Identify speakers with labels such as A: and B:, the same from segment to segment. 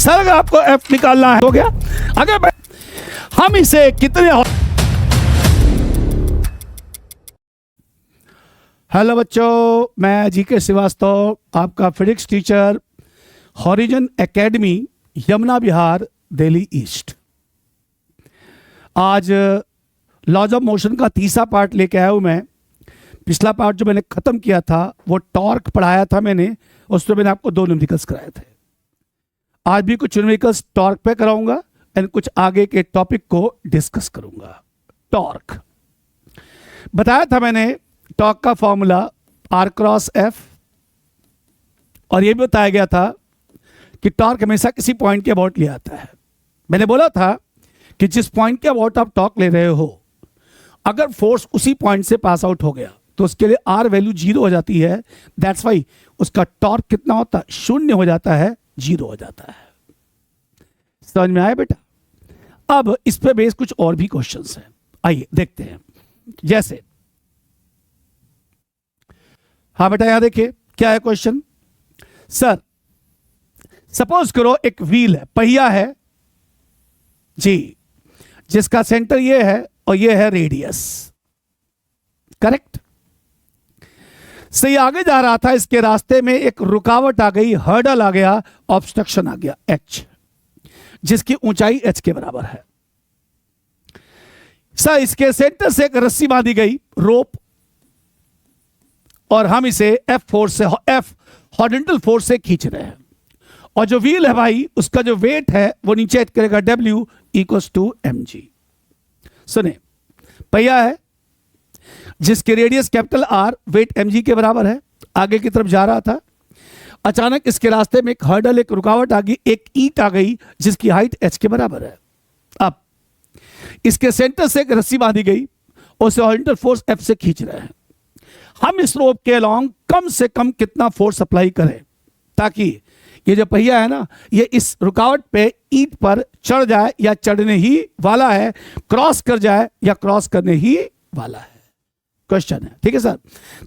A: Sir अगर आपको F निकालना है हो गया। अगर हम इसे कितने, हेलो बच्चों, मैं जीके श्रीवास्तव, आपका physics teacher, Horizon Academy, Yamuna Vihar, Delhi east. आज लॉज ऑफ मोशन का तीसरा पार्ट लेके आया हूं मैं। पिछला पार्ट जो मैंने खत्म किया था वो टॉर्क पढ़ाया था मैंने, उसमें मैंने आपको 2 न्यूमेरिकल्स कराए थे। आज भी कुछ न्यूमेरिकल्स टॉर्क पे कराऊंगा एंड कुछ आगे के टॉपिक को डिस्कस करूंगा। टॉर्क बताया था मैंने, टॉर्क का फॉर्मूला R क्रॉस F, और यह भी बताया गया था कि टॉर्क हमेशा किसी पॉइंट के अबाउट लिया आता है। मैंने बोला था कि जिस पॉइंट के अबाउट आप टॉर्क ले रहे हो, अगर फोर्स उसी पॉइंट से पास आउट हो गया तो उसके लिए R वैल्यू 0 हो जाती है। दैट्स वाई उसका टॉर्क कितना होता है, 0 हो जाता है, 0 हो जाता है। समझ में आया बेटा? अब इस पे बेस कुछ और भी क्वेश्चंस हैं, आइए देखते हैं। जैसे हाँ बेटा, यहां देखिए क्या है क्वेश्चन। सर सपोज करो एक व्हील है, पहिया है जी, जिसका सेंटर ये है और ये है रेडियस, करेक्ट। सही आगे जा रहा था, इसके रास्ते में एक रुकावट आ गई, हर्डल आ गया, ऑब्स्ट्रक्शन आ गया H, जिसकी ऊंचाई H के बराबर है। सर इसके सेंटर से एक रस्सी बांधी गई, रोप, और हम इसे F फोर्स से, F हॉरिजॉन्टल फोर्स से खींच रहे हैं। और जो व्हील है भाई, उसका जो वेट है वो नीचे एक्ट करेगा W इक्वल्स टू mg। सुने, पहिया है जिसके radius capital R, weight mg के बराबर है, आगे की तरफ जा रहा था। अचानक इसके रास्ते में एक हर्डल, एक रुकावट आ गई, एक ईंट आ गई जिसकी हाइट h के बराबर है। अब इसके सेंटर से एक रस्सी बांधी गई, उसे हॉरिजॉन्टल फोर्स F से खींच रहे हैं। हम इस रोप के अलोंग कम से कम कितना फोर्स अप्लाई करें ताकि ये जो पहिया है ना, ये इस रुकावट पे, ईंट पर चढ़ जाए या चढ़ने ही वाला है, क्रॉस कर जाए या क्रॉस करने ही वाला है। क्वेश्चन है, ठीक है सर।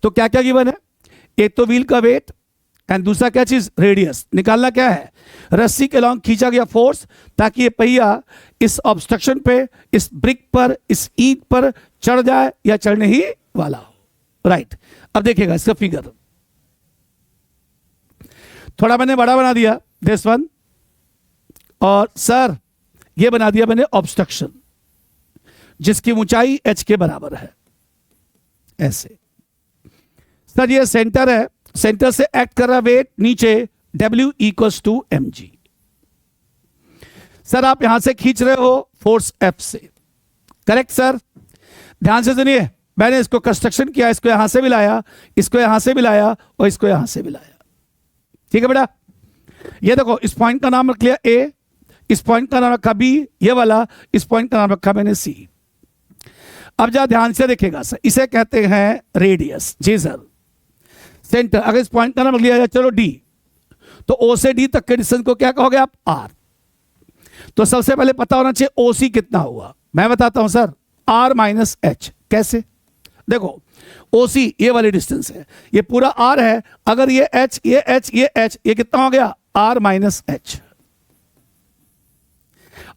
A: तो क्या क्या गिवन है? एक तो व्हील का वेट एंड दूसरा क्या चीज, रेडियस। निकालना क्या है, रस्सी के अलोंग खींचा गया फोर्स ताकि ये पहिया इस ऑब्स्ट्रक्शन पे, इस ब्रिक पर, इस ईंट पर चढ़ जाए या चढ़ने ही वाला हो। राइट, अब देखिएगा इसका फिगर थोड़ा मैंने बड़ा बना दिया, दिस वन, और सर ये बना दिया मैंने ऑब्स्ट्रक्शन जिसकी ऊंचाई H के बराबर है, ऐसे। सर ये सेंटर है, सेंटर से एक्ट कर रहा वेट नीचे W equals to mg। Sir आप यहां से खींच रहे हो फोर्स F से, करेक्ट सर। ध्यान से सुनिए, मैंने इसको कंस्ट्रक्शन किया, इसको यहां से भी लाया, इसको यहां से भी लाया और इसको यहां से भी लाया, ठीक है बेटा। ये देखो, इस पॉइंट का नाम रख लिया A, इस पॉइंट का नाम रखा B, ये वाला, इस पॉइंट का नाम रखा मैंने C। अब जरा ध्यान से देखिएगा सर, इसे कहते हैं रेडियस, जी सर। सेंटर, अगर इस पॉइंट का नाम रख लिया जाए, चलो D, तो O से D तक के डिस्टेंस को क्या कहोगे आप, R। तो सबसे पहले पता होना चाहिए OC कितना हुआ। मैं बताता हूं सर, R माइनस H। कैसे? देखो OC ये वाली डिस्टेंस है, ये पूरा R है, अगर ये H, ये H, ये H, ये कितना हो गया, R माइनस H।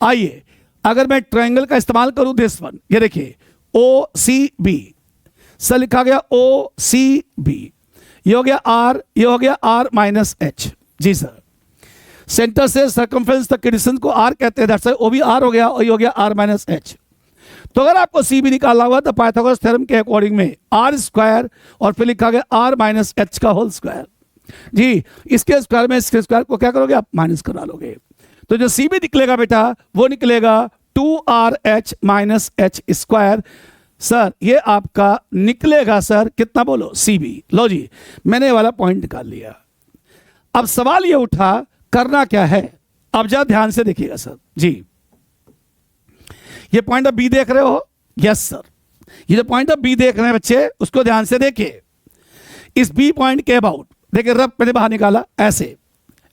A: आइए अगर मैं ट्रायंगल का इस्तेमाल करूं, दिस वन, ये देखिए OCB, सर लिखा गया OCB, ये हो गया R, ये हो गया R माइनस H, जी सर। सेंटर से सर्कमफ्रेंस तक के डिस्टेंस को R कहते हैं, दैट्स व्हाई वो भी R हो गया और ये हो गया R माइनस H। तो अगर आपको C भी निकालना हुआ तो पाइथागोरस थ्योरम के अकॉर्डिंग में R स्क्वायर और फिर लिखा गया R माइनस H का होल स्क्वायर, जी। इसके स्क्वायर में इसके स्क्वायर को क्या करोगे आप, माइनस करा लोगे। तो जो C भी निकलेगा बेटा, वो निकलेगा 2RH minus H square. Sir ये आपका निकलेगा सर कितना, बोलो CB। लो जी, मैंने ये वाला पॉइंट निकाल लिया। अब सवाल ये उठा, करना क्या है। अब जरा ध्यान से देखिएगा सर जी, ये पॉइंट ऑफ बी देख रहे हो, यस सर। ये जो पॉइंट ऑफ बी देख रहे हैं बच्चे, उसको ध्यान से देखिए। इस बी पॉइंट के अबाउट देखिए, रफ मैंने बाहर निकाला ऐसे,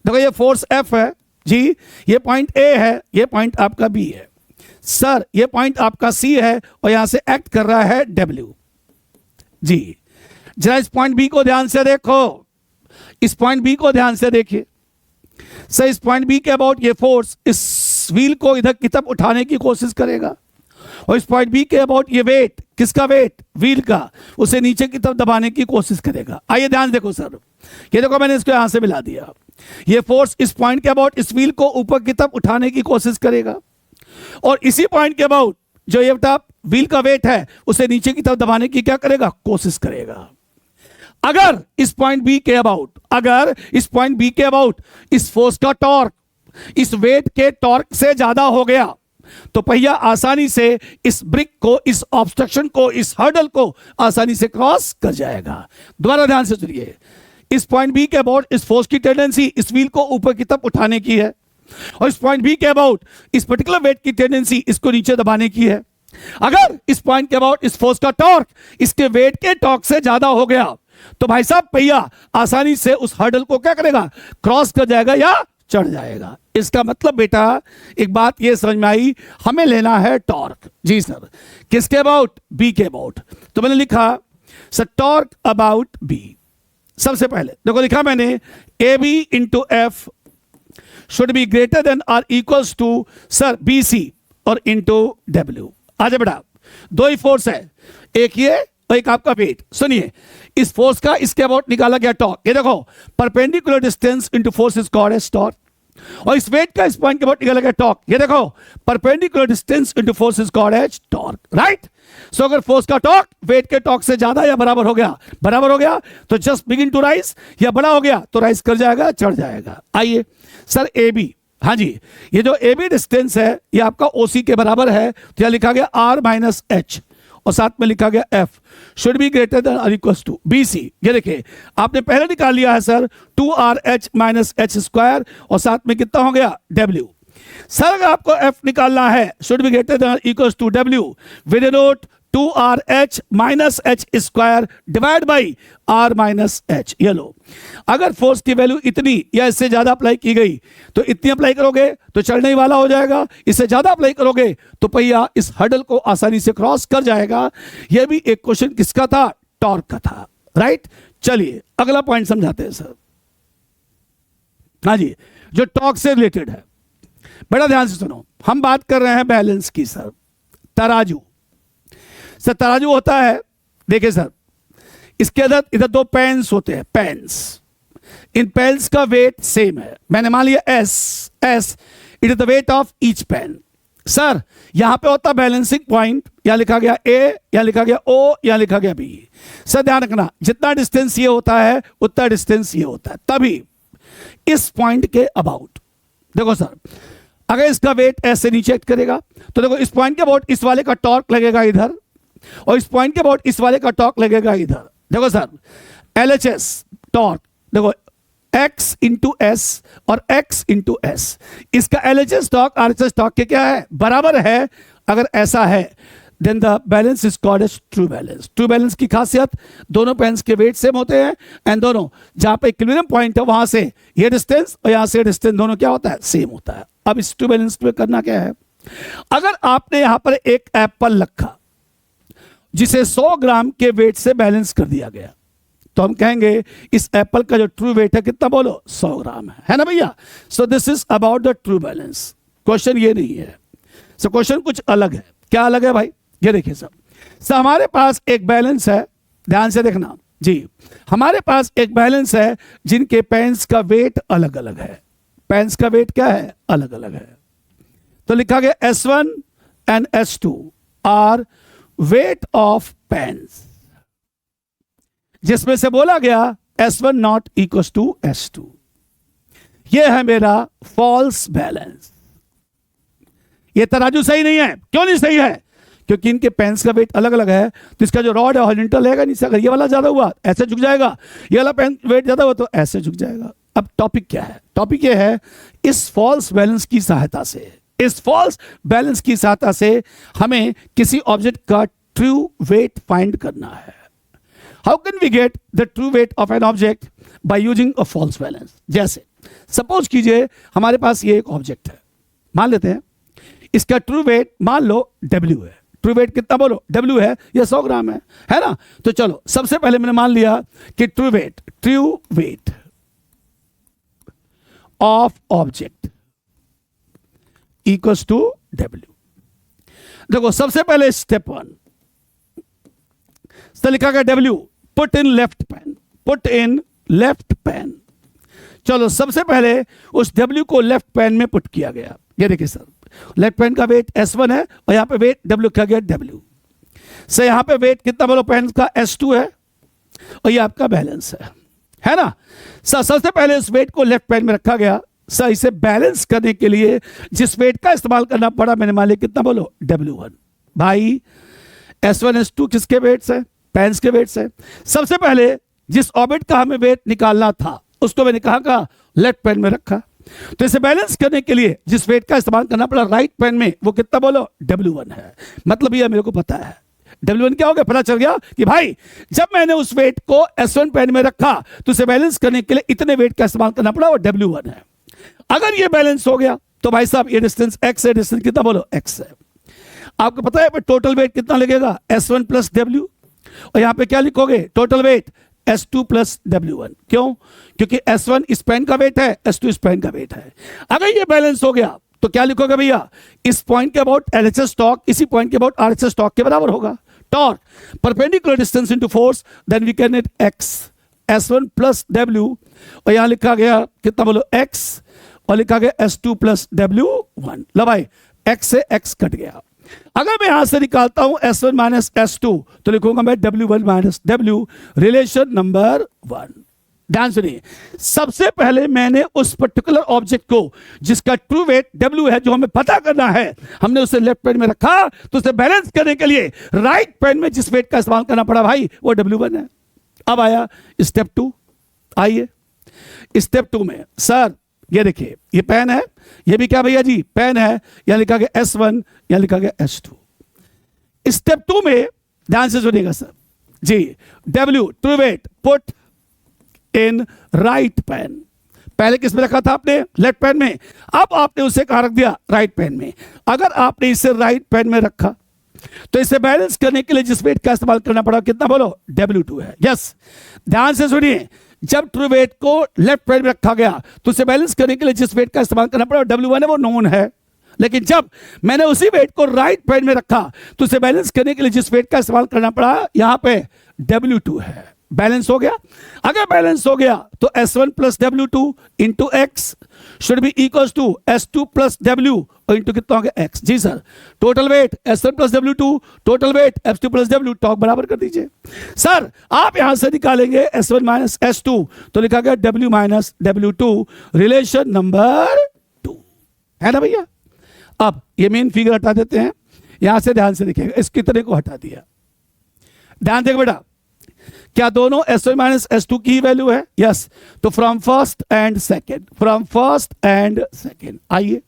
A: देखो ये फोर्स F है जी, ये पॉइंट A है, ये पॉइंट आपका B है। सर ये पॉइंट आपका C है और यहां से एक्ट कर रहा है W, जी। जरा इस पॉइंट B को ध्यान से देखो, इस पॉइंट B को ध्यान से देखिए। सर इस पॉइंट बी के अबाउट ये फोर्स इस व्हील को इधर की तरफ उठाने की कोशिश करेगा, और इस पॉइंट बी के अबाउट ये वेट, किसका वेट, व्हील का, उसे नीचे की तरफ दबाने की कोशिश करेगा। आइए ध्यान देखो सर, ये देखो मैंने इसको यहां से मिला दिया। ये फोर्स इस पॉइंट के अबाउट इस व्हील को ऊपर की तरफ उठाने की कोशिश करेगा, और इसी पॉइंट के अबाउट जो ये व्हील का वेट है उसे नीचे की तरफ दबाने की क्या करेगा, कोशिश करेगा। अगर इस पॉइंट बी के अबाउट इस फोर्स का टॉर्क इस वेट के टॉर्क से ज्यादा हो गया तो पहिया आसानी से इस ब्रिक को, इस ऑब्स्ट्रक्शन को, इस हर्डल को आसानी से क्रॉस कर जाएगा। दोबारा ध्यान से सुनिए, इस पॉइंट बी के अबाउट इस फोर्स की टेंडेंसी इस व्हील को ऊपर की तरफ उठाने की है, और इस पॉइंट बी के अबाउट इस पर्टिकुलर वेट की टेंडेंसी इसको नीचे दबाने की है। अगर इस पॉइंट के अबाउट इस फोर्स का टॉर्क इसके वेट के टॉर्क से ज्यादा हो गया तो भाई साहब पहिया आसानी से उस हर्डल को क्या करेगा, क्रॉस कर जाएगा या चढ़ जाएगा। इसका मतलब बेटा एक बात ये समझ में आई, हमें लेना है टॉर्क। जी सर, किसके अबाउट, बी के अबाउट। तो मैंने लिखा सर टॉर्क अबाउट बी। सबसे पहले देखो लिखा मैंने A B into F should be greater than R equals to sir B C और इंटू डब्ल्यू। आजा बेटा, दो ही फोर्स है, एक ये और एक आपका वेट। सुनिए, इस फोर्स का इसके अबाउट निकाला गया टॉर्क, ये देखो perpendicular distance into force is called as torque, और इस वेट का इस पॉइंट के अबाउट निकाला गया टॉर्क, ये देखो perpendicular distance into force is called as torque, right. So अगर फोर्स का टॉर्क वेट के टॉर्क से ज्यादा या बराबर हो गया तो जस्ट बिगिन टू राइज, या बड़ा हो गया तो राइज कर जाएगा, चढ़ जाएगा। आइए सर ए बी, हाँ जी, ये जो ए बी डिस्टेंस है ये आपका ओसी के बराबर है, तो यह लिखा गया आर माइनस एच और साथ में लिखा गया F should be greater then और इक्वल टू बी सी। ये देखिए आपने पहले निकाल लिया है sir 2RH minus H square और साथ में कितना हो गया, डब्ल्यू। सर अगर आपको एफ निकालना है should be greater than equal to W, with note 2RH minus H square divide by R minus H. ये लो, अगर फोर्स की वैल्यू इतनी या इससे ज्यादा अप्लाई की गई तो इतनी अप्लाई करोगे तो चढ़ने वाला हो जाएगा, इससे ज्यादा अप्लाई करोगे तो पहिया इस हर्डल को आसानी से क्रॉस कर जाएगा। यह भी एक क्वेश्चन किसका था, टॉर्क का था, राइट। चलिए अगला पॉइंट समझाते हैं सर। हाँ जी, जो टॉर्क से रिलेटेड है, बड़ा ध्यान से सुनो। हम बात कर रहे हैं बैलेंस की सर। तराजू सर, तराजू होता है, देखिए सर, इसके अंदर इधर दो पेन्स होते हैं, पेन्स। इन पेन्स का वेट सेम है। मैंने मान लिया S, it is the weight of each pan. Sir यहां पे होता है बैलेंसिंग पॉइंट, यहां लिखा गया ए, यहां लिखा गया ओ, यहां लिखा गया बी। सर ध्यान रखना, जितना डिस्टेंस ये होता है उतना डिस्टेंस ये होता है। तभी इस पॉइंट के अबाउट देखो सर, अगर इसका वेट ऐसे नीचे एक्ट करेगा तो देखो इस पॉइंट के अबाउट इस वाले का टॉर्क लगेगा इधर, और इस पॉइंट के अबाउट इस वाले का टॉर्क लगेगा इधर। देखो सर LHS टॉर्क, देखो x इंटू एस और x इंटू एस, इसका LHS टॉर्क RHS टॉर्क के क्या है, बराबर है। अगर ऐसा है then the balance is called as true balance. True balance की खासियत, दोनों पेन्स के वेट सेम होते हैं एंड दोनों जहां पे इक्विलिब्रियम पॉइंट है वहां से ये डिस्टेंस और यहां से डिस्टेंस दोनों क्या होता है, सेम होता है। अब इस ट्रू बैलेंस में करना क्या है, अगर आपने यहां पर एक एप्पल रखा जिसे 100 ग्राम के वेट से बैलेंस कर दिया गया, तो हम कहेंगे इस एप्पल का जो ट्रू वेट है कितना, बोलो 100 ग्राम है ना भैया। सो this is about the true balance. Question ये नहीं है, सो क्वेश्चन कुछ अलग है। क्या अलग है भाई, ये देखिए सब। हमारे पास एक बैलेंस है, ध्यान से देखना जी, हमारे पास एक बैलेंस है जिनके पेन्स का वेट अलग अलग है। पेन्स का वेट क्या है, अलग अलग है। तो लिखा गया S1 and S2 are weight of pans, जिसमें से बोला गया S1 not equal to S2। यह है मेरा फॉल्स बैलेंस। यह तराजू सही नहीं है। क्यों नहीं सही है, क्योंकि इनके पेन्स का वेट अलग अलग है। तो इसका जो रॉड है हॉरिजॉन्टल रहेगा नीचे, अगर ये वाला ज्यादा हुआ ऐसे झुक जाएगा, ये वाला पेन वेट ज्यादा हुआ तो ऐसे झुक जाएगा। अब टॉपिक क्या है, टॉपिक ये है इस फॉल्स बैलेंस की सहायता से, इस फॉल्स बैलेंस की सहायता से हमें किसी ऑब्जेक्ट का ट्रू वेट फाइंड करना है। How can we get the true weight of an object by using a false balance. जैसे सपोज कीजिए हमारे पास ये एक ऑब्जेक्ट है, मान लेते हैं इसका ट्रू वेट मान लो W है। ट्रू वेट कितना बोलो, W है, यह 100 ग्राम है ना। तो चलो सबसे पहले मैंने मान लिया कि true weight of object equals to W. देखो सबसे पहले स्टेप 1 तो लिखा गया W, put in left pan, put in left pan. चलो सबसे पहले उस डब्ल्यू को लेफ्ट पेन में पुट किया गया। ये देखिए सर, लेफ्ट पेन का वेट S1 है और यहां पे वेट डब्ल्यू लिखा गया डब्ल्यू से। यहां पे वेट कितना बोलो पेन का S2 है और ये आपका बैलेंस है ना सर। सबसे पहले उस वेट को लेफ्ट पेन में रखा गया सर। इसे बैलेंस करने के लिए जिस वेट का इस्तेमाल करना पड़ा मैंने मान लिया कितना बोलो W1। भाई S1 S2 किसके वेट्स है? पेन्स के वेट्स है। सबसे पहले जिस ऑर्बिट का हमें वेट निकालना था उसको मैंने कहा लेफ्ट पेन में रखा। तो इसे बैलेंस करने के लिए जिस वेट का इस्तेमाल करना पड़ा राइट पेन में वो कितना बोलो W1 है। मतलब ये मेरे को पता है W1 क्या हो गया, पता चल गया कि भाई जब मैंने उस वेट को S1 पेन में रखा तो इसे बैलेंस करने के लिए इतने वेट का इस्तेमाल करना पड़ा वो W1 है। अगर ये बैलेंस हो गया तो भाई साहब ये डिस्टेंस x है, डिस्टेंस कितना बोलो x है। आपको पता है टोटल वेट कितना लगेगा S1 प्लस W और यहां पे क्या लिखोगे total weight S2 plus W1। क्यों? क्योंकि S1 इस पेन का वेट है, S2 इस पेन का वेट है। अगर ये बैलेंस हो गया तो क्या लिखोगे भैया, इस पॉइंट के अबाउट LHS टॉर्क इसी पॉइंट के अबाउट RHS टॉर्क के बराबर होगा। Torque perpendicular distance into force, then we can get x S1 plus W और यहां लिखा गया कितना बोलो x और लिखा गया S2 प्लस W1। लो भाई x से x कट गया। अगर मैं यहां से निकालता हूं S1 माइनस S2 तो लिखूंगा मैं W1 minus W, relation number 1। ध्यान सुनिए, सबसे पहले मैंने उस पर्टिकुलर ऑब्जेक्ट को जिसका ट्रू वेट W है जो हमें पता करना है, हमने उसे लेफ्ट पेन में रखा। तो उसे बैलेंस करने के लिए राइट पेन में जिस वेट का इस्तेमाल करना पड़ा भाई वो W1 है। अब आया स्टेप 2। आइए स्टेप 2 में सर ये देखिए ये पेन है, ये भी क्या भैया जी पेन है। यहां लिखा गया S1, यहां लिखा गया S2। स्टेप 2 में ध्यान से सुनिएगा sir ji, W true weight put in right pan. पहले किस में रखा था आपने? लेफ्ट पेन में। अब आपने उसे कहां रख दिया? राइट पेन में। अगर आपने इसे राइट पेन में रखा तो इसे बैलेंस करने के लिए जिस वेट का इस्तेमाल करना पड़ा कितना बोलो W2 है। यस, ध्यान से सुनिए, जब ट्रू वेट को लेफ्ट पेन में रखा गया तो उसे बैलेंस करने के लिए जिस वेट का इस्तेमाल करना पड़ा W1 है वो नोन है। लेकिन जब मैंने उसी वेट को राइट पेन में रखा तो उसे बैलेंस करने के लिए जिस वेट का इस्तेमाल करना पड़ा यहां पे W2 है। बैलेंस हो गया। अगर बैलेंस हो गया तो S1 plus W2 into X should be equal to S2 plus W और इंटू कितना हो गया x। जी sir, total weight S1 plus W2, total weight S2 plus W, torque बराबर कर दीजिए। सर आप यहां से निकालेंगे S1 माइनस S2 तो लिखा गया W minus W2, relation number 2 है ना भैया। अब ये मेन फिगर हटा देते हैं, यहां से ध्यान से देखिएगा, इस कितने को हटा दिया। ध्यान देखो बेटा, क्या दोनों S1 माइनस S2 की ही वैल्यू है? यस। तो from first and second, from first and second आइए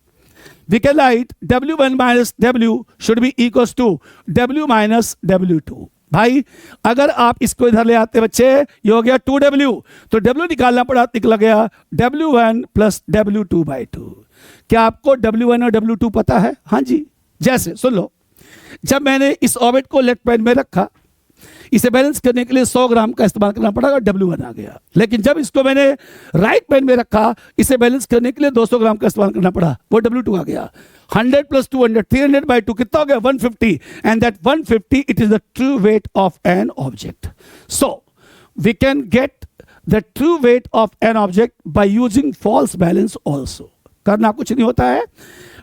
A: we can write W1 minus W should be equals to W minus W2। भाई अगर आप इसको इधर ले आते बच्चे, ये हो गया 2W, तो W निकालना पड़ा, निकला गया W1 प्लस W2 बाई 2। क्या आपको W1 और W2 पता है? हाँ जी। जैसे सुन लो, जब मैंने इस ऑर्बिट को लेफ्ट पेन में रखा, इसे बैलेंस करने के लिए 100 ग्राम का इस्तेमाल करना पड़ा, W1 आ गया। लेकिन जब इसको मैंने राइट पेन में रखा, इसे बैलेंस करने के लिए 200 ग्राम का इस्तेमाल करना पड़ा, वो W2 आ गया। 100 प्लस 200, 300 बाई 2 कितना हो गया? 150। And that 150 it is the true weight of an object. So we can get the true weight of an object by using false balance also. करना कुछ नहीं होता है,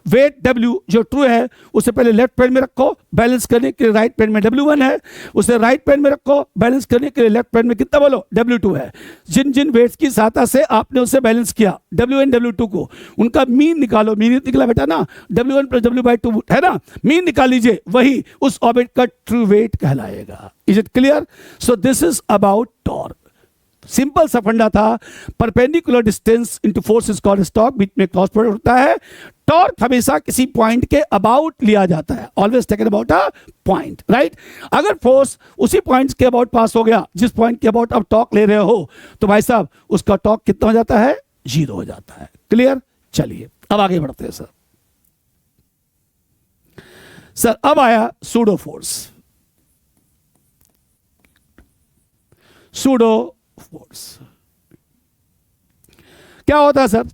A: वेट W जो ट्रू है उसे पहले लेफ्ट पेन में रखो, बैलेंस करने के लिए राइट पेन में W1 है, उसे राइट पेन में रखो, बैलेंस करने के लिए लेफ्ट पेन में कितना बोलो? W2 है। जिन जिन वेट्स की सहायता से आपने उसे बैलेंस किया W1 W2 को, उनका मीन निकालो। मीन निकला बेटा ना, W1 प्लस W बाई 2 है ना, मीन निकाल लीजिए, वही उस ऑर्बिट का ट्रू वेट कहलाएगा। Is it clear? So this is about torque. Simple सा फंडा था, perpendicular distance into force is called torque, बीच में क्रॉस प्रोडक्ट होता है। टॉर्क हमेशा किसी पॉइंट के अबाउट लिया जाता है, always taken about a point, right. अगर फोर्स उसी पॉइंट के अबाउट पास हो गया जिस पॉइंट के अबाउट आप टॉर्क ले रहे हो, तो भाई साहब उसका टॉर्क कितना हो जाता है? 0 हो जाता है। क्लियर? चलिए अब आगे बढ़ते हैं सर। सर अब आया सूडो फोर्स। सूडो फोर्स क्या होता है सर?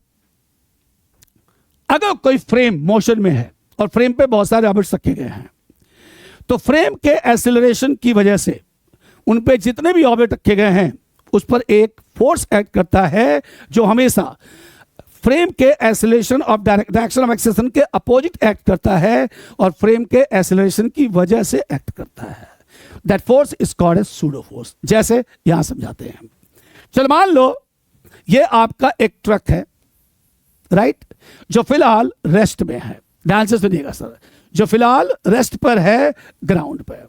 A: अगर कोई फ्रेम मोशन में है और फ्रेम पे बहुत सारे ऑब्जेक्ट्स रखे गए हैं, तो फ्रेम के एक्सेलरेशन की वजह से उन पे जितने भी ऑब्जेक्ट रखे गए हैं उस पर एक फोर्स एक्ट करता है जो हमेशा फ्रेम के acceleration of direction of acceleration के अपोजिट एक्ट करता है और फ्रेम के एक्सेलरेशन की वजह से एक्ट करता है। That force is called as pseudo force. जैसे यहां समझाते हैं। चल मान लो ये आपका एक ट्रक है, राइट, जो फिलहाल रेस्ट में है। ध्यान से सुनिएगा सर, जो फिलहाल रेस्ट पर है, ग्राउंड पर,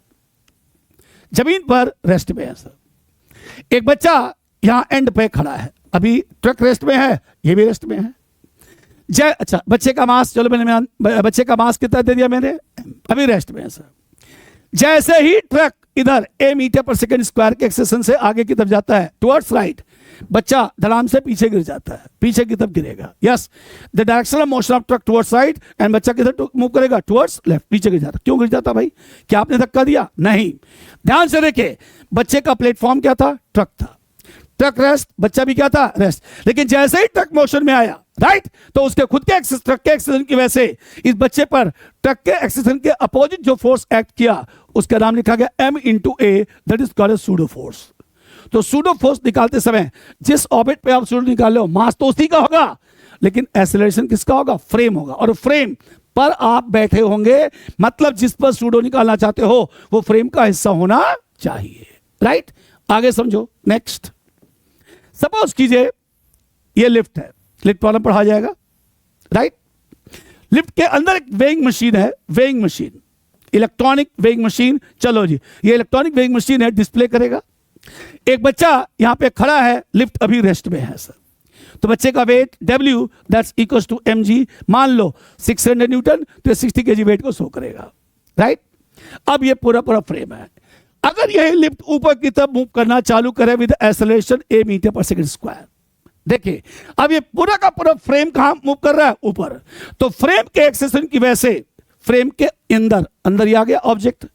A: जमीन पर रेस्ट में है सर। एक बच्चा यहां एंड पे खड़ा है, अभी ट्रक रेस्ट में है, ये भी रेस्ट में है। अच्छा, बच्चे का मास, चलो मैंने बच्चे का मास कितना दे दिया मैंने, अभी रेस्ट में है सर। जैसे ही ट्रक इधर a मीटर पर सेकंड स्क्वायर के एक्सेलरेशन से आगे की तरफ जाता है टुवर्ड्स राइट, बच्चा धड़ाम से पीछे गिर जाता है, पीछे की तरफ गिरेगा। Yes, the direction of motion of truck towards right and बच्चा किधर मूव करेगा, टुवर्ड्स लेफ्ट, नीचे गिर जाता। क्यों गिर जाता भाई? क्या आपने धक्का दिया? नहीं। ध्यान से देखे, बच्चे का प्लेटफॉर्म क्या था? ट्रक था। ट्रक रेस्ट, बच्चा भी क्या था? रेस्ट। लेकिन जैसे ही ट्रक मोशन में आया, राइट, तो उसके खुद के ट्रक के एक्सीलरेशन की वजह से इस बच्चे पर ट्रक के एक्सीलरेशन के अपोजिट जो फोर्स एक्ट किया उसका नाम लिखा गया m into A, that is called pseudo force. तो सूडो फोर्स निकालते समय जिस ऑर्बिट पे आप सूडो निकाल लो, मास तो उसी का होगा, लेकिन एक्सीलरेशन किसका होगा? फ्रेम होगा। और फ्रेम पर आप बैठे होंगे, मतलब जिस पर सूडो निकालना चाहते हो वो फ्रेम का हिस्सा होना चाहिए, राइट। आगे समझो, नेक्स्ट। सपोज कीजिए ये लिफ्ट है, लिफ्ट प्रॉब्लम पढ़ा जाएगा, राइट। लिफ्ट के अंदर एक वेइंग मशीन है, weighing machine, electronic weighing machine. चलो जी, ये इलेक्ट्रॉनिक वेइंग मशीन है, डिस्प्ले करेगा। एक बच्चा यहां पे खड़ा है, लिफ्ट अभी रेस्ट में है सर, तो बच्चे का weight W that's equals to mg, मान लो 600 न्यूटन, तो 60 kg वेट को शो करेगा, राइट। अब ये पूरा फ्रेम है। अगर यह लिफ्ट ऊपर की तरफ मूव करना चालू करे विद एक्सेलरेशन a मीटर पर सेकंड स्क्वायर, देखिए अब ये पूरा का पूरा फ्रेम कहां मूव कर रहा है? ऊपर। तो फ्रेम के एक्सेलरेशन की वजह से फ्रेम के अंदर ही आ गया ऑब्जेक्ट,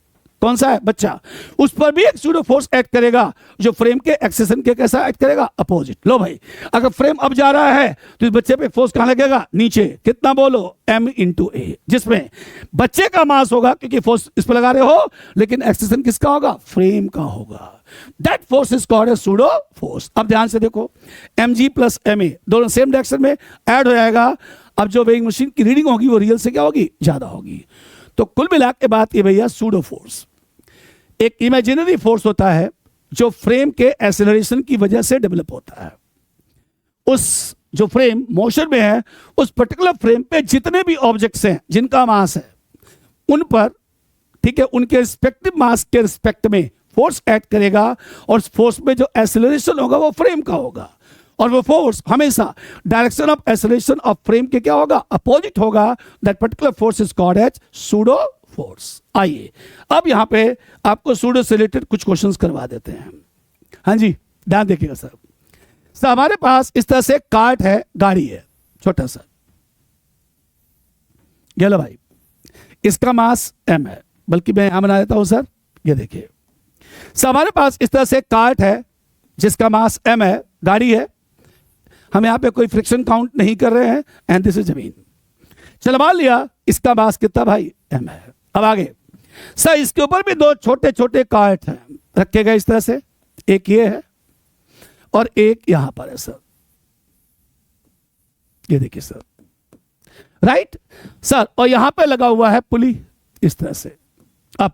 A: कौन सा है? बच्चा। उस पर भी एक सूडो फोर्स एक्ट करेगा जो फ्रेम के एक्सेलरेशन के कैसा एक्ट करेगा? अपोजिट। लो भाई, अगर फ्रेम अब जा रहा है तो इस बच्चे पे फोर्स कहां लगेगा? नीचे। कितना बोलो? m इंटू ए, जिसमें बच्चे का मास होगा क्योंकि फोर्स इस पर लगा रहे हो, लेकिन एक्सेलरेशन किसका होगा? फ्रेम का होगा। That force is called as pseudo force. अब ध्यान से देखो, mg प्लस ma दोनों सेम डायरेक्शन में ऐड हो जाएगा। अब जो वेइंग मशीन की रीडिंग होगी वो रियल से क्या होगी? ज्यादा होगी। तो कुल मिला के बात ये भैया, सूडो फोर्स एक इमेजिनरी फोर्स होता है जो फ्रेम के एक्सेलरेशन की वजह से डेवलप होता है। उस जो फ्रेम मोशन में है, उस पर्टिकुलर फ्रेम पे जितने भी ऑब्जेक्ट्स हैं जिनका मास है, उन पर, ठीक है, उनके रिस्पेक्टिव मास के रिस्पेक्ट में फोर्स एक्ट करेगा और उस फोर्स में जो एक्सेलरेशन होगा वो फ्रेम का होगा। और वो फोर्स हमेशा direction of acceleration of frame के क्या होगा? अपोजिट होगा। That particular force is called as pseudo force. आइए अब यहां पे आपको सूडो से रिलेटेड कुछ क्वेश्चंस करवा देते हैं। हाँ जी, ध्यान देखिएगा सर। हमारे पास इस तरह से कार्ट है, गाड़ी है, छोटा सा, ये लो भाई, इसका मास m है, बल्कि मैं यहां बना देता हूं सर, ये देखिए। हमारे पास इस तरह से कार्ट है जिसका मास m है, गाड़ी है, हम यहां पे कोई फ्रिक्शन काउंट नहीं कर रहे हैं, एंड दिस इज जमीन। चलो मान लिया इसका मास कितना भाई? m है। अब आगे सर, इसके ऊपर भी दो छोटे छोटे कार्ट हैं रखे गए इस तरह से, एक ये है और एक यहां पर है सर, ये देखिए सर, राइट सर। और यहां पे लगा हुआ है पुली इस तरह से। अब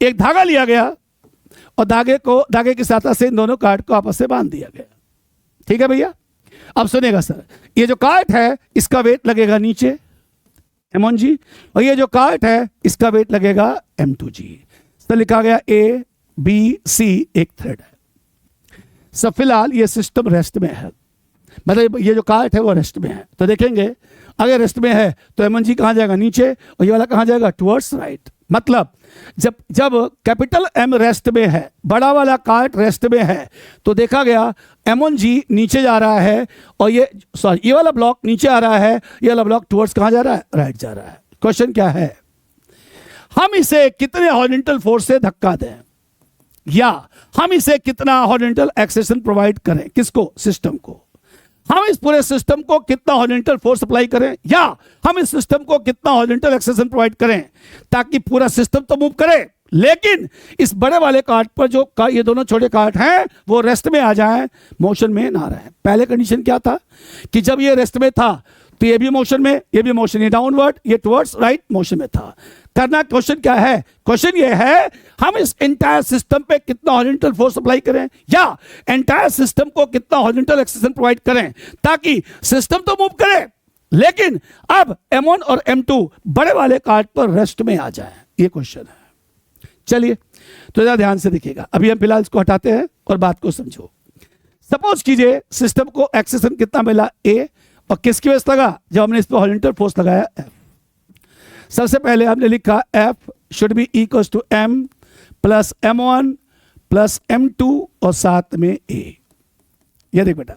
A: एक धागा लिया गया और धागे की सहायता से इन दोनों कार्ट को आपस से बांध दिया गया, ठीक है भैया। अब सुनेगा सर, ये जो कार्ट है इसका वेट लगेगा नीचे m1g, और ये जो कार्ट है इसका वेट लगेगा m2g। तो लिखा गया A B C एक थ्रेड है। सब फिलहाल ये सिस्टम रेस्ट में है, मतलब ये जो कार्ट है वो रेस्ट में है। तो देखेंगे अगर रेस्ट में है तो m1g कहां जाएगा? नीचे, और ये वाला कहां जाएगा? Towards right. मतलब जब कैपिटल M रेस्ट में है, बड़ा वाला कार्ट रेस्ट में है, तो देखा गया m1g नीचे जा रहा है और ये वाला ब्लॉक नीचे आ रहा है, ये वाला ब्लॉक टुवर्ड्स कहां जा रहा है? राइट जा रहा है। क्वेश्चन क्या है? हम इसे कितने हॉरिजॉन्टल फोर्स से धक्का दें, या हम इसे कितना हॉरिजॉन्टल एक्सेलरेशन प्रोवाइड करें? किसको? सिस्टम को। हम इस पूरे सिस्टम को कितना हॉरिजॉन्टल फोर्स अप्लाई करें, या हम इस सिस्टम को कितना हॉरिजॉन्टल एक्सेलरेशन प्रोवाइड करें ताकि पूरा सिस्टम तो मूव करे, लेकिन इस बड़े वाले कार्ड पर जो ये दोनों छोटे कार्ड हैं वो रेस्ट में आ जाएं, मोशन में ना रहे। पहले कंडीशन क्या था कि जब ये रेस्ट में था तो ये भी मोशन में, ये भी मोशन, ये डाउनवर्ड, ये टुवर्ड्स राइट मोशन में था। करना क्वेश्चन क्या है, क्वेश्चन ये है हम इस एंटायर सिस्टम पे कितना हॉरिजॉन्टल फोर्स अप्लाई करें या एंटायर सिस्टम को कितना हॉरिजॉन्टल एक्सेलरेशन प्रोवाइड करें ताकि सिस्टम तो मूव करे, लेकिन अब M1 और M2 बड़े वाले कार्ड पर रेस्ट में आ जाए। ये क्वेश्चन है। चलिए तो जरा ध्यान से देखिएगा। अभी हम फिलहाल इसको हटाते हैं और बात को समझो। सपोज कीजिए सिस्टम को एक्सेलरेशन कितना मिला A, और किसकी वजह से लगा, जब हमने इस पर हॉरिजॉन्टल फोर्स लगाया F। सबसे पहले हमने लिखा F should be equals to M plus M1 plus M2 और साथ में A। ये देख बेटा,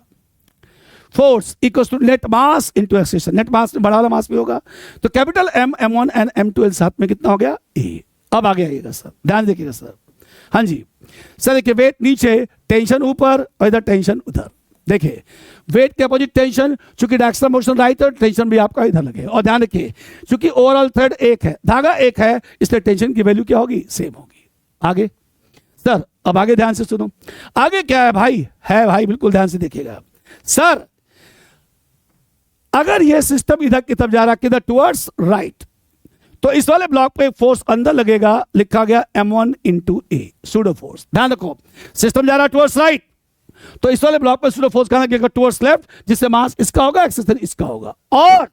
A: force equals to net mass into acceleration. Net mass में बड़ा वाला मास भी होगा, तो capital M, M1 and M2 साथ में कितना हो गया A। अब आगे आइएगा सर, ध्यान देखिएगा सर। हाँ जी सर, देखिए वेट नीचे, टेंशन ऊपर और इधर टेंशन उधर। देखिए वेट के अपोजिट टेंशन, चूंकि डायरेक्शनल मोशन राइट है, टेंशन भी आपका इधर लगे। और ध्यान रखिए चूंकि ओवरऑल थ्रेड एक है, धागा एक है, इसलिए टेंशन की वैल्यू क्या होगी, सेम होगी। आगे सर, अब आगे ध्यान से सुनो, आगे क्या है भाई, है भाई बिल्कुल ध्यान से देखिएगा सर। अगर यह सिस्टम इधर की तरफ जा रहा है, किधर, टुवर्ड्स राइट, तो इस वाले ब्लॉक पे फोर्स अंदर लगेगा, लिखा गया M1 into A pseudo force. ध्यान रखो सिस्टम जा रहा है टुवर्ड्स राइट, तो इस वाले ब्लॉक पे सूडो फोर्स कहां लगेगा, टुवर्ड्स लेफ्ट, जिससे मास इसका होगा, एक्सेलरेशन इसका होगा। और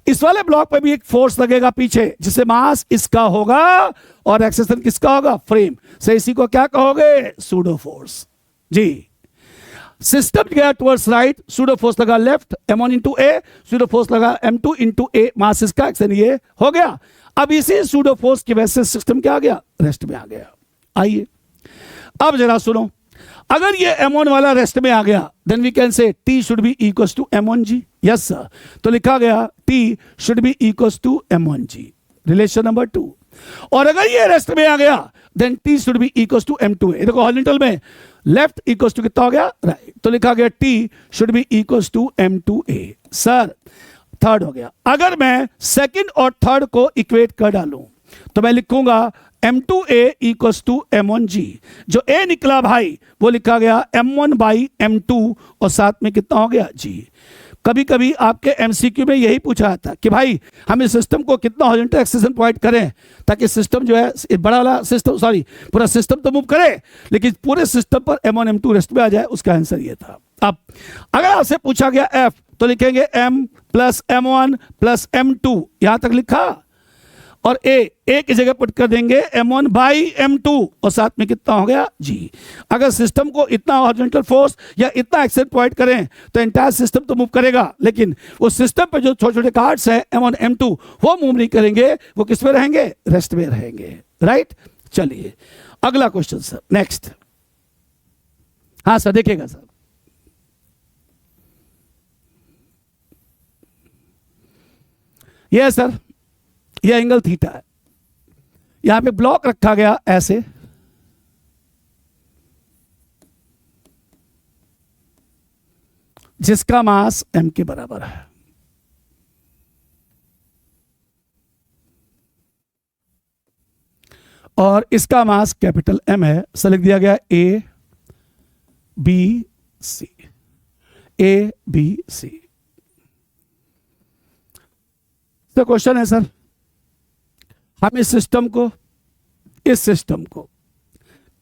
A: इस वाले ब्लॉक पे भी एक फोर्स लगेगा पीछे, जिससे मास इसका होगा और एक्सेलरेशन किसका होगा, फ्रेम से। इसी को क्या कहोगे, सूडो फोर्स जी। सिस्टम गया टुवर्ड्स राइट, सूडो फोर्स लगा left, M1 into A, pseudo force लगा M2 इंटू A, मास इसका, एक्सेलरेशन ये हो गया। अब इसी सूडो फोर्स की वजह से सिस्टम क्या आ गया, रेस्ट में आ गया। आइए अब जरा सुनो, अगर ये M1 वाला रेस्ट में आ गया, then we can say T should be equals to M1G। Yes sir, तो लिखा गया T should be equals to M1G, relation number 2। और अगर ये रेस्ट में आ गया, then T should be equals to M2A। देखो हॉरिजॉन्टल में लेफ्ट इक्वल्स टू कितना हो गया, राइट, तो लिखा गया T should be equals to M2A। Sir third हो गया। अगर मैं सेकंड और थर्ड को इक्वेट कर डालूं तो मैं लिखूंगा M2A इक्वल्स टू M1G। जो A निकला भाई वो लिखा गया M1 बाई M2 और साथ में कितना हो गया G। कभी कभी आपके MCQ में यही पूछा जाता है कि भाई हम इस सिस्टम को कितना हॉरिजॉन्टल एक्सेलरेशन प्रोवाइड करें ताकि सिस्टम जो है बड़ा वाला सिस्टम, सॉरी पूरा सिस्टम तो मूव करे, लेकिन पूरे सिस्टम पर M1 M2 रेस्ट में आ जाए। उसका आंसर ये था। अब अगर आपसे पूछा गया F तो लिखेंगे M plus M1 plus M2, यहां तक लिखा, और A की जगह पुट कर देंगे M1 बाई M2 और साथ में कितना हो गया G। अगर सिस्टम को इतना हॉरिजॉन्टल फोर्स या इतना एक्सेल प्रोवाइड करें तो एंटायर सिस्टम तो मूव करेगा, लेकिन वो सिस्टम पे जो छोटे छोटे कार्ड्स हैं M1 M2 वो मूव नहीं करेंगे, वो किस में रहेंगे, रेस्ट में रहेंगे। राइट, चलिए अगला क्वेश्चन सर, नेक्स्ट। हाँ सर देखिएगा सर, ये सर ये एंगल थीटा है, यहां पे ब्लॉक रखा गया ऐसे, जिसका मास m के बराबर है। और इसका मास कैपिटल M है। सर लिख दिया गया A B C, A B C। तो क्वेश्चन है सर, हम इस सिस्टम को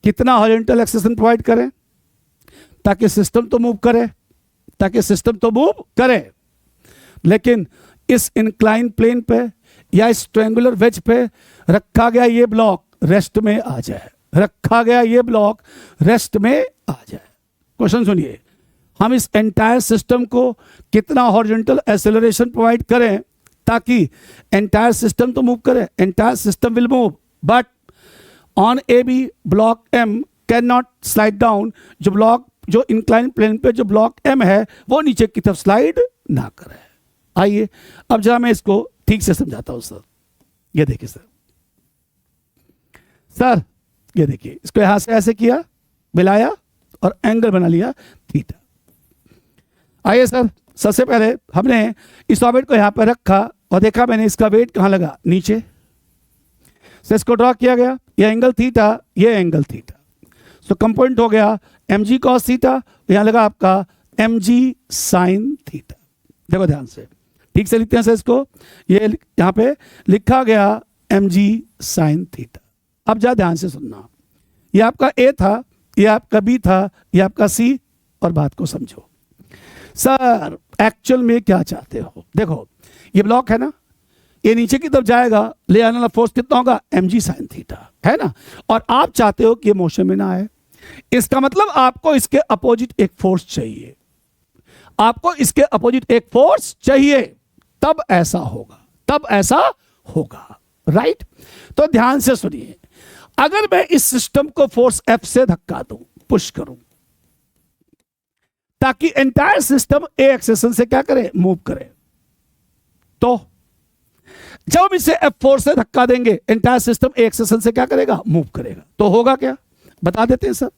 A: कितना हॉरिजॉन्टल एक्सेलरेशन प्रोवाइड करें ताकि सिस्टम तो मूव करे, लेकिन इस इंक्लाइन प्लेन पे या इस ट्रायंगुलर वेज पे रखा गया ये ब्लॉक रेस्ट में आ जाए, क्वेश्चन सुनिए, हम इस एंटायर सिस्टम को कितना हॉरिजॉन्टल एक्सेलरेशन प्रोवाइड करें ताकि एंटायर सिस्टम तो मूव करे, entire system will move, but on AB block M can not slide down. जो इंक्लाइन प्लेन पे जो ब्लॉक M है वो नीचे की तरफ स्लाइड ना करे। आइए अब जरा मैं इसको ठीक से समझाता हूं सर। ये देखिए सर, ये देखिए, इसको यहां से ऐसे किया, मिलाया और एंगल बना लिया थीटा। आइए सर, सबसे पहले हमने इस ऑर्बिट को यहां पर रखा और देखा मैंने इसका वेट कहां लगा, नीचे से इसको ड्रॉ किया गया, ये एंगल थीटा, ये एंगल थीटा, तो कंपोनेंट हो गया mg cos थीटा, यहां लगा आपका mg sin थीटा। देखो ध्यान से, ठीक से लिखते हैं सर इसको, ये यहां पे लिखा गया mg sin थीटा। अब जा ध्यान से सुनना, ये आपका a था, ये आपका b था, ये आपका c, और बात को समझो। सर एक्चुअल में क्या चाहते हो, देखो ये ब्लॉक है ना, ये नीचे की तरफ जाएगा, ले आने वाला फोर्स कितना होगा, mg sin थीटा, है ना, और आप चाहते हो कि ये मोशन में ना आए, इसका मतलब आपको इसके अपोजिट एक फोर्स चाहिए, आपको इसके अपोजिट एक फोर्स चाहिए, तब ऐसा होगा, तब ऐसा होगा, राइट। तो ध्यान से सुनिए, अगर मैं इस सिस्टम को फोर्स F से धक्का दूं, पुश करूं, ताकि एंटायर सिस्टम ए एक्सेशन से क्या करे, मूव करे, तो जब हम इसे F4 से धक्का देंगे, एंटायर सिस्टम ए एक्सेशन से क्या करेगा, मूव करेगा, तो होगा क्या, बता देते हैं सर।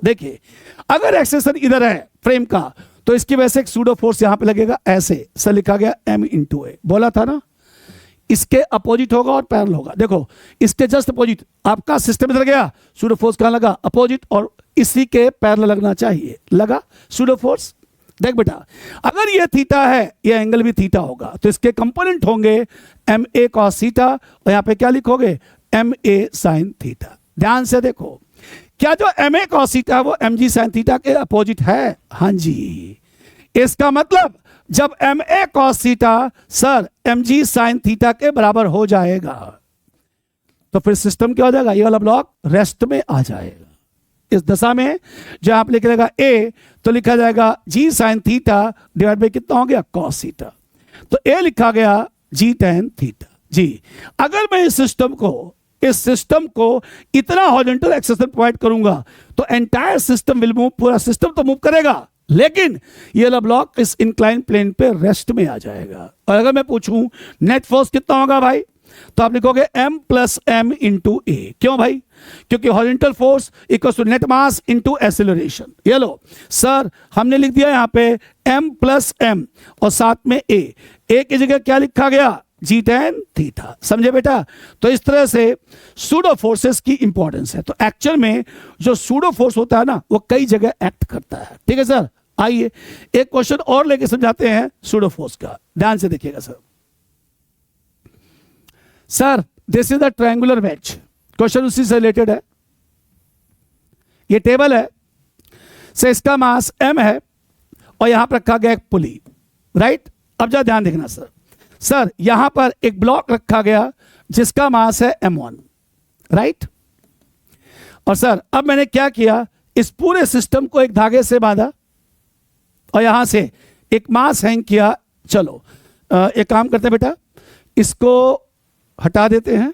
A: देखिए अगर एक्सेशन इधर है फ्रेम का, तो इसकी वजह से एक सूडो फोर्स यहां पे लगेगा, ऐसे सर लिखा गया m × a, बोला था ना, इसके अपोजिट होगा और पैरेलल होगा। देखो इसके जस्ट अपोजिट आपका सिस्टम इधर गया, सूडो फोर्स कहां लगा, अपोजिट, और इसी के पैरेलल लगना चाहिए, लगा सूडो फोर्स। देख बेटा, अगर ये थीटा है, ये एंगल भी थीटा होगा, तो इसके कंपोनेंट होंगे ma cos थीटा, और यहां पे क्या लिखोगे, ma sin थीटा। ध्यान से देखो, क्या जो ma cos थीटा है वो mg sin थीटा के अपोजिट है, हाँ जी, इसका मतलब जब ma cos theta sir mg sin theta के बराबर हो जाएगा, तो फिर सिस्टम क्या हो जाएगा, ये वाला ब्लॉक रेस्ट में आ जाएगा। इस दशा में जब आप लिखेगा a, तो लिखा जाएगा g sin theta divide by कितना हो गया, cos थीटा, तो a लिखा गया g tan थीटा। जी अगर मैं इस सिस्टम को इतना हॉरिजॉन्टल एक्सेशन प्रोवाइड करूंगा, तो एंटायर सिस्टम विल मूव, पूरा सिस्टम तो मूव करेगा, लेकिन ये वाला ब्लॉक इस इंक्लाइन प्लेन पे रेस्ट में आ जाएगा। और अगर मैं पूछूं नेट फोर्स कितना होगा भाई, तो आप लिखोगे m + m × a। क्यों भाई, क्योंकि horizontal force equals to net mass into acceleration. ये लो सर, हमने लिख दिया यहां पे m + m और साथ में a की जगह क्या लिखा गया, g tan थीटा, समझे बेटा। तो इस तरह से सूडो फोर्सेस की इंपॉर्टेंस है। तो एक्चुअल में जो सूडो फोर्स होता है ना, वो कई जगह एक्ट करता है, ठीक है सर। आइए एक क्वेश्चन और लेके समझाते हैं सूडो फोर्स का, ध्यान से देखिएगा sir. Sir this is the triangular wedge, question उसी से रिलेटेड है, ये टेबल है, से इसका मास m है और यहां पर रखा गया एक पुली, राइट। अब जा ध्यान देखना सर, सर यहां पर एक ब्लॉक रखा गया जिसका मास है m1, राइट। और सर अब मैंने क्या किया, इस पूरे सिस्टम को एक धागे से बांधा और यहां से एक मास हैंग किया। चलो एक काम करते हैं बेटा, इसको हटा देते हैं,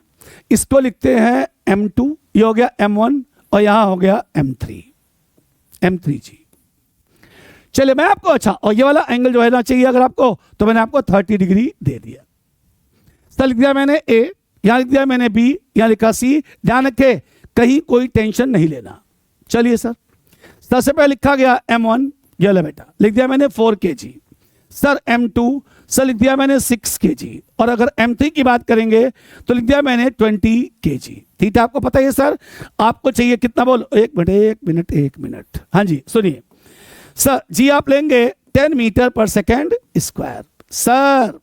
A: इसको लिखते हैं m2, ये हो गया m1 और यहां हो गया m3 जी। चलिए मैं आपको, अच्छा, और ये वाला एंगल जो है ना चाहिए अगर आपको, तो मैंने आपको 30 डिग्री दे दिया। सर लिख दिया मैंने a, यहां लिख दिया मैंने b, यहां लिखा c। ध्यान रखे कहीं कोई टेंशन नहीं लेना। चलिए सर, सबसे पहले लिखा गया m1, ये लो बेटा, लिख दिया मैंने 4 kg। सर m2, सर लिख दिया मैंने 6 kg। और अगर m3 की बात करेंगे तो लिख दिया मैंने 20 kg। थीटा आपको पता है सर, आपको चाहिए कितना, बोलो, एक मिनट, हाँ जी सुनिए सर। जी आप लेंगे 10 मीटर पर सेकेंड स्क्वायर। सर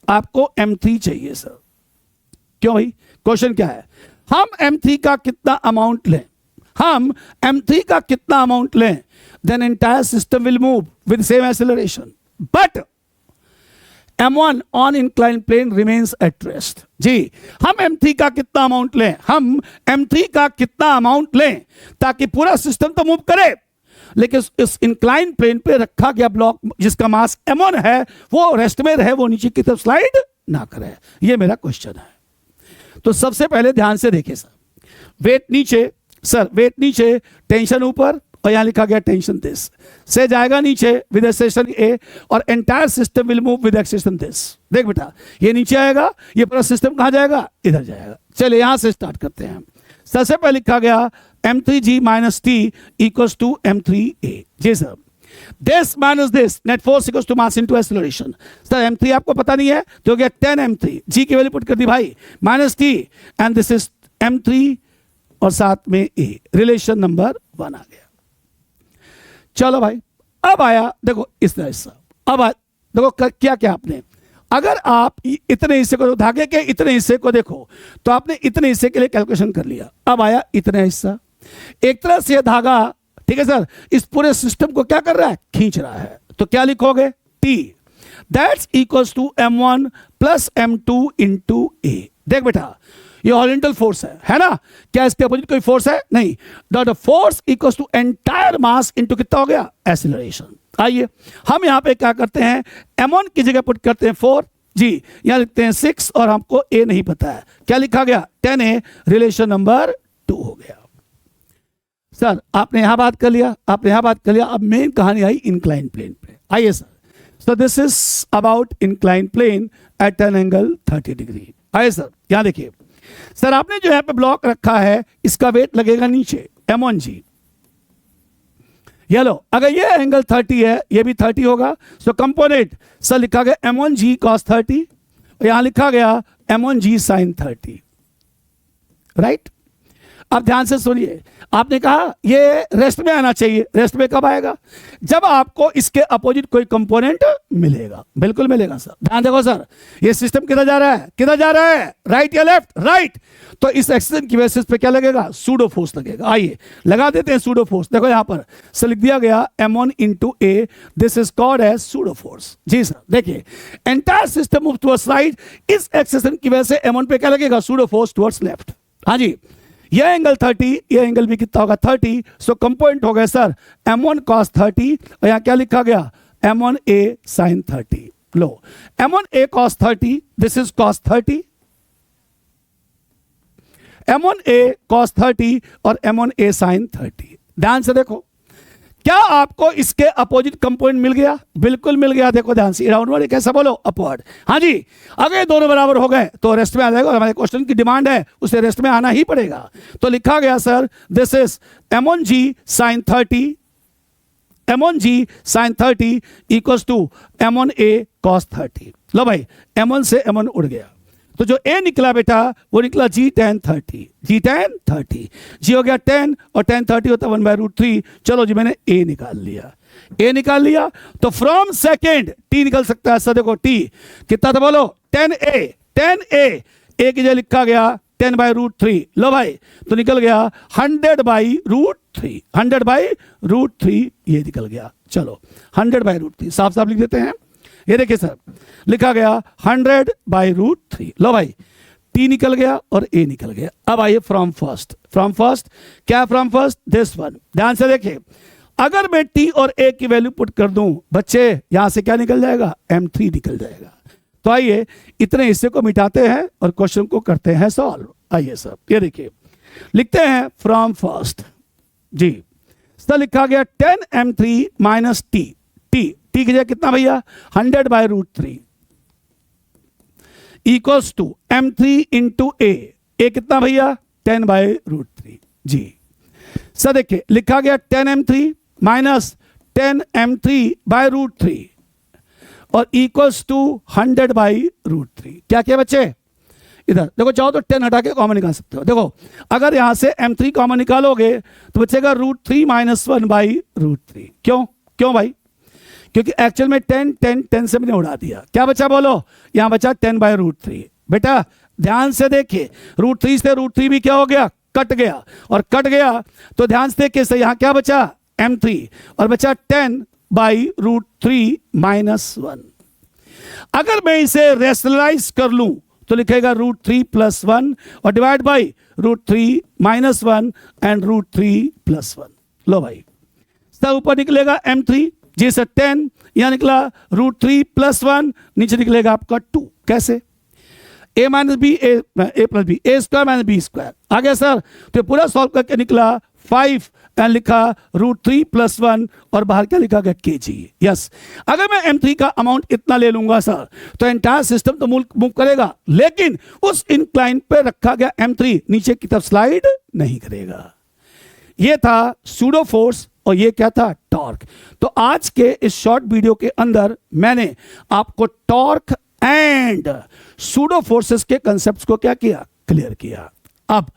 A: आपको m3 चाहिए सर, क्यों भाई, क्वेश्चन क्या है, हम m3 का कितना अमाउंट लें, हम m3 का कितना अमाउंट लें, then entire system will move with same acceleration, but m1 on inclined plane remains at rest. जी हम m3 का कितना अमाउंट लें, हम m3 का कितना अमाउंट लें ताकि पूरा सिस्टम तो मूव करे, लेकिन इस इंक्लाइन प्लेन पे रखा गया ब्लॉक जिसका मास m1 है वो रेस्ट में रहे, वो नीचे की तरफ स्लाइड ना करे। ये मेरा क्वेश्चन है। तो सबसे पहले ध्यान से देखिए सर, वेट नीचे, सर वेट नीचे, टेंशन ऊपर, और यहां लिखा गया टेंशन दिस, से जाएगा नीचे विद एक्सेलरेशन a, और entire system will move with acceleration this. देख बेटा ये नीचे आएगा, ये पूरा सिस्टम कहां जाएगा, इधर जाएगा। चलिए यहां से स्टार्ट करते हैं। सबसे पहले लिखा गया m3g - t = m3a। जी sir, this minus this, net force equals to mass into acceleration. Sir m3 आपको पता नहीं है तो हो गया 10m3, g की वैल्यू पुट कर दी भाई minus t, and this is m3 और साथ में a, रिलेशन नंबर 1 आ गया। चलो भाई, अब आया देखो इस तरह हिस्सा। अब देखो क्या क्या आपने, अगर आप इतने हिस्से को, धागे के इतने हिस्से को देखो तो आपने इतने हिस्से के लिए कैलकुलेशन कर लिया। अब आया इतने हिस्सा, एक तरह से धागा, ठीक है सर, इस पूरे सिस्टम को क्या कर रहा है, खींच रहा है। तो क्या लिखोगे, T that's equals to m1 plus m2 into a। देख बेटा, ये हॉरिजॉन्टल फोर्स है ना, क्या इसके अपोजिट कोई फोर्स है, नहीं। The force equals to entire mass into कितना हो गया, एक्सीलरेशन। आइए हम यहां पे क्या करते हैं, m1 की जगह पुट करते हैं 4 जी, यहां लिखते हैं 6 और हमको a नहीं पता है, क्या लिखा गया 10a, रिलेशन नंबर 2 हो गया। सर आपने यहां बात कर लिया, आपने यहां बात कर लिया, अब मेन कहानी आई इंक्लाइन प्लेन पे। आइए sir, so this is about incline plane at an angle 30 degree. आइए सर, यहां देखिए सर, आपने जो यहां पे ब्लॉक रखा है इसका वेट लगेगा नीचे m1g। ये लो, अगर ये एंगल 30 है, ये भी 30 होगा, सो कंपोनेंट सर लिखा गया m1g cos 30, और यहां लिखा गया m1g sin 30, राइट। अब ध्यान से सुनिए, आपने कहा ये रेस्ट में आना चाहिए, रेस्ट में कब आएगा, जब आपको इसके अपोजिट कोई कंपोनेंट मिलेगा। बिल्कुल मिलेगा सर, ध्यान देखो सर, ये सिस्टम किधर जा रहा है, किधर जा रहा है, राइट या लेफ्ट, राइट। तो इस एक्सीडेंट की बेसिस पे क्या लगेगा, सूडो फोर्स लगेगा। आइए लगा देते हैं सूडो फोर्स। देखो यहां पर से लिख दिया गया m1 into a, this is called as pseudo force. जी सर, देखिए entire system move towards right, इस एक्सीडेंट की वजह से m1 पे क्या लगेगा, सूडो फोर्स टुवर्ड्स लेफ्ट। हाँ जी, यह एंगल 30, यह एंगल भी कितना होगा 30, सो कंपोनेंट हो गया सर m1 cos 30, और यहां क्या लिखा गया m1a sin 30। Low, m1a cos 30, this is cos 30, m1a cos 30 और m1a sin 30। ध्यान से देखो, क्या आपको इसके अपोजिट कंपोनेंट मिल गया, बिल्कुल मिल गया। देखो ध्यान से, डाउनवर्ड कैसा बोलो, अपवर्ड। हाँ जी, अगर ये दोनों बराबर हो गए तो रेस्ट में आ जाएगा, और हमारे क्वेश्चन की डिमांड है उसे रेस्ट में आना ही पड़ेगा। तो लिखा गया sir this is m1g sin 30, m1g sin 30 equals to m1a cos 30। लो भाई, m1 से m1 उड़ गया, तो जो a निकला बेटा वो निकला g tan 30, g tan 30, g हो गया 10 और 10 30 होता 1/√3। चलो जी, मैंने a निकाल लिया, a निकाल लिया, तो फ्रॉम सेकेंड t निकल सकता है सर। देखो t कितना था बोलो, 10a, 10a, a की जगह लिखा गया 10/√3। लो भाई, तो निकल गया 100/√3, 100/√3 ये निकल गया। चलो 100/√3 साफ साफ लिख देते हैं। ये देखिए सर, लिखा गया 100/√3। लो भाई, t निकल गया और a निकल गया। अब आइए फ्रॉम फर्स्ट, फ्रॉम फर्स्ट क्या, फ्रॉम फर्स्ट दिस वन। ध्यान से देखिए, अगर मैं t और a की वैल्यू पुट कर दूं बच्चे, यहां से क्या निकल जाएगा, m3 निकल जाएगा। तो आइए इतने हिस्से को मिटाते हैं और क्वेश्चन को करते हैं सॉल्व। आइए सर, ये देखिए लिखते हैं फ्रॉम फर्स्ट जी, सर लिखा गया 10m3 माइनस t, t की जगह कितना भैया 100/√3 equals to m3 into a कितना भैया 10/√3 जी। सर देखिए लिखा गया 10m3 माइनस 10m3/√3 और इक्वल्स टू 100/√3। क्या किया बच्चे, इधर देखो, चाहो तो 10 हटा के कॉमन निकाल सकते हो। देखो अगर यहां से m3 कॉमन निकालोगे तो बचेगा √3 माइनस 1/√3। क्यों भाई, क्योंकि एक्चुअल में 10 से मैंने उड़ा दिया। क्या बचा बोलो, यहां बचा 10/√3। बेटा ध्यान से देखिए, √3 से √3 भी क्या हो गया, कट गया, और कट गया तो ध्यान से देखिए सर, यहां क्या बचा m3 और बचा 10/√3 माइनस 1। अगर मैं इसे रेशनलाइज कर लूं तो लिखेगा √3 + 1 और डिवाइड बाई √3 - 1 एंड √3 + 1। लो भाई, सब ऊपर निकलेगा m3 जी सर 10, यहां निकला √3 + 1, नीचे निकलेगा आपका 2। कैसे, a - b a + b, a² - b²। आ गया सर, तो पूरा सॉल्व करके निकला 5 एंड लिखा √3 + 1 और बाहर क्या लिखा गया kg। यस, अगर मैं m3 का अमाउंट इतना ले लूंगा सर तो एंटायर सिस्टम तो मूव करेगा, लेकिन उस इंक्लाइन पे रखा गया m3 नीचे की तरफ स्लाइड नहीं करेगा। यह था सूडो फोर्स और ये क्या था, टॉर्क। तो आज के इस शॉर्ट वीडियो के अंदर मैंने आपको टॉर्क एंड सूडो फोर्सेस के कंसेप्ट्स को क्या किया, क्लियर किया। अब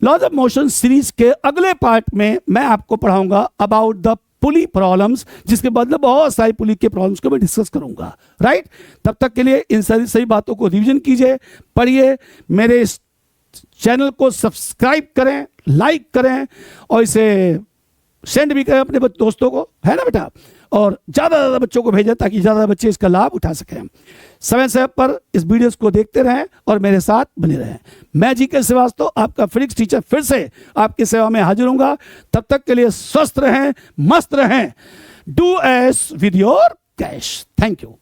A: लॉज ऑफ मोशन सीरीज के अगले पार्ट में मैं आपको पढ़ाऊंगा अबाउट द पुली प्रॉब्लम्स, जिसके बदले बहुत सारी पुली के प्रॉब्लम्स को मैं डिस्कस करूंगा, राइट। तब तक के लिए इन सारी सही बातों को रिवीजन कीजिए, पढ़िए, मेरे इस चैनल को सब्सक्राइब करें, लाइक करें और इसे सेंड भी करें अपने दोस्तों को, है ना बेटा, और ज़्यादा से ज़्यादा बच्चों को भेजें ताकि ज़्यादा बच्चे इसका लाभ उठा सकें। समय समय पर इस वीडियोस को देखते रहें और मेरे साथ बने रहें। मैं जीके श्रीवास्तव, आपका फिजिक्स टीचर, फिर से आपकी सेवा में हाजिर हूँगा। तब तक के लिए स्वस्थ रहें, मस्त रहें। Do S with your cash. Thank you.